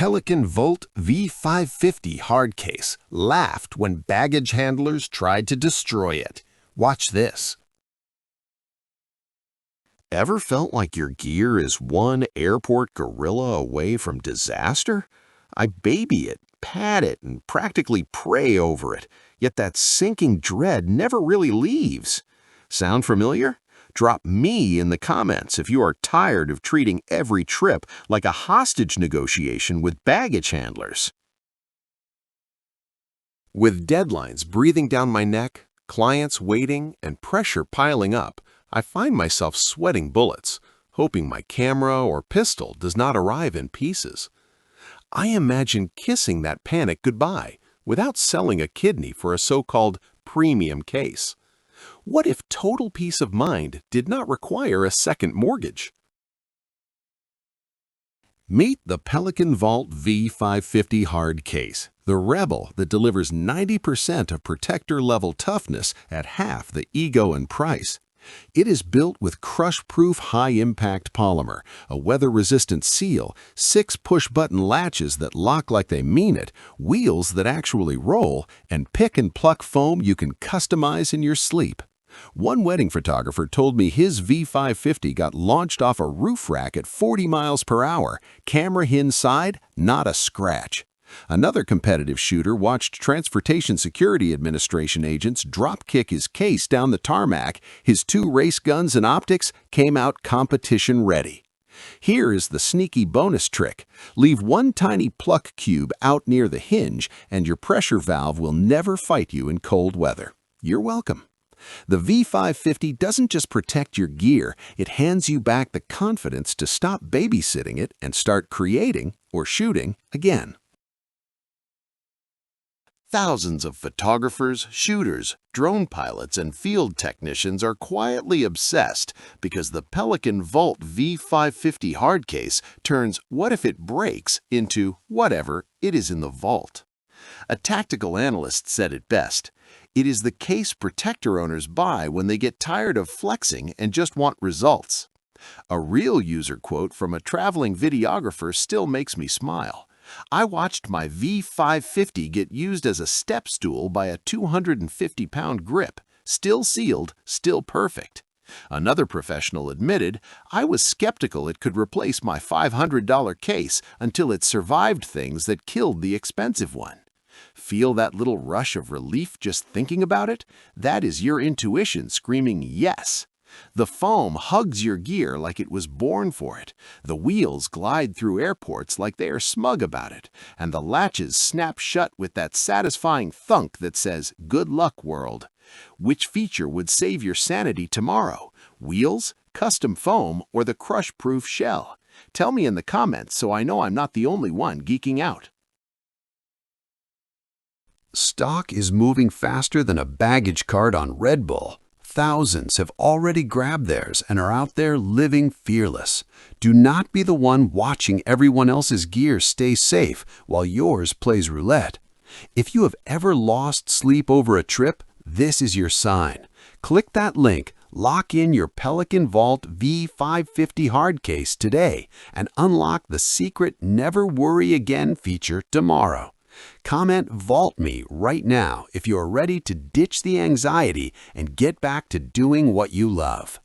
Pelican Volt V550 hard case laughed when baggage handlers tried to destroy it. Watch this. Ever felt like your gear is one airport gorilla away from disaster? I baby it, pat it, and practically pray over it, yet that sinking dread never really leaves. Sound familiar? Drop me in the comments if you are tired of treating every trip like a hostage negotiation with baggage handlers. With deadlines breathing down my neck, clients waiting, and pressure piling up, I find myself sweating bullets, hoping my camera or pistol does not arrive in pieces. I imagine kissing that panic goodbye without selling a kidney for a so-called premium case. What if total peace of mind did not require a second mortgage? Meet the Pelican Volt V550 hard case, the rebel that delivers 90% of protector-level toughness at half the ego and price. It is built with Crushproof high-impact polymer, a weather-resistant seal, 6 push-button latches that lock like they mean it, wheels that actually roll, and pick-and-pluck foam you can customize in your sleep. One wedding photographer told me his V550 got launched off a roof rack at 40 miles per hour, camera hinge side, not a scratch. Another competitive shooter watched Transportation Security Administration agents drop-kick his case down the tarmac. His 2 race guns and optics came out competition-ready. Here is the sneaky bonus trick. Leave one tiny pluck-cube out near the hinge, and your pressure valve will never fight you in cold weather. You're welcome. The V550 doesn't just protect your gear, it hands you back the confidence to stop babysitting it and start creating or shooting again. Thousands of photographers, shooters, drone pilots, and field technicians are quietly obsessed because the Pelican Volt V550 hard case turns what if it breaks into whatever it is in the vault. A tactical analyst said it best. It is the case protector owners buy when they get tired of flexing and just want results. A real user quote from a traveling videographer still makes me smile. I watched my V550 get used as a step stool by a 250-pound grip, still sealed, still perfect. Another professional admitted, I was skeptical it could replace my $500 case until it survived things that killed the expensive one. Feel that little rush of relief just thinking about it? That is your intuition screaming yes. The foam hugs your gear like it was born for it. The wheels glide through airports like they are smug about it. And the latches snap shut with that satisfying thunk that says, "Good luck, world." Which feature would save your sanity tomorrow? Wheels, custom foam, or the crush-proof shell? Tell me in the comments so I know I'm not the only one geeking out. Stock is moving faster than a baggage cart on Red Bull. Thousands have already grabbed theirs and are out there living fearless. Do not be the one watching everyone else's gear stay safe while yours plays roulette. If you have ever lost sleep over a trip, this is your sign. Click that link, lock in your Pelican Volt V550 hard case today, and unlock the secret Never Worry Again feature tomorrow. Comment Vault Me right now if you are ready to ditch the anxiety and get back to doing what you love.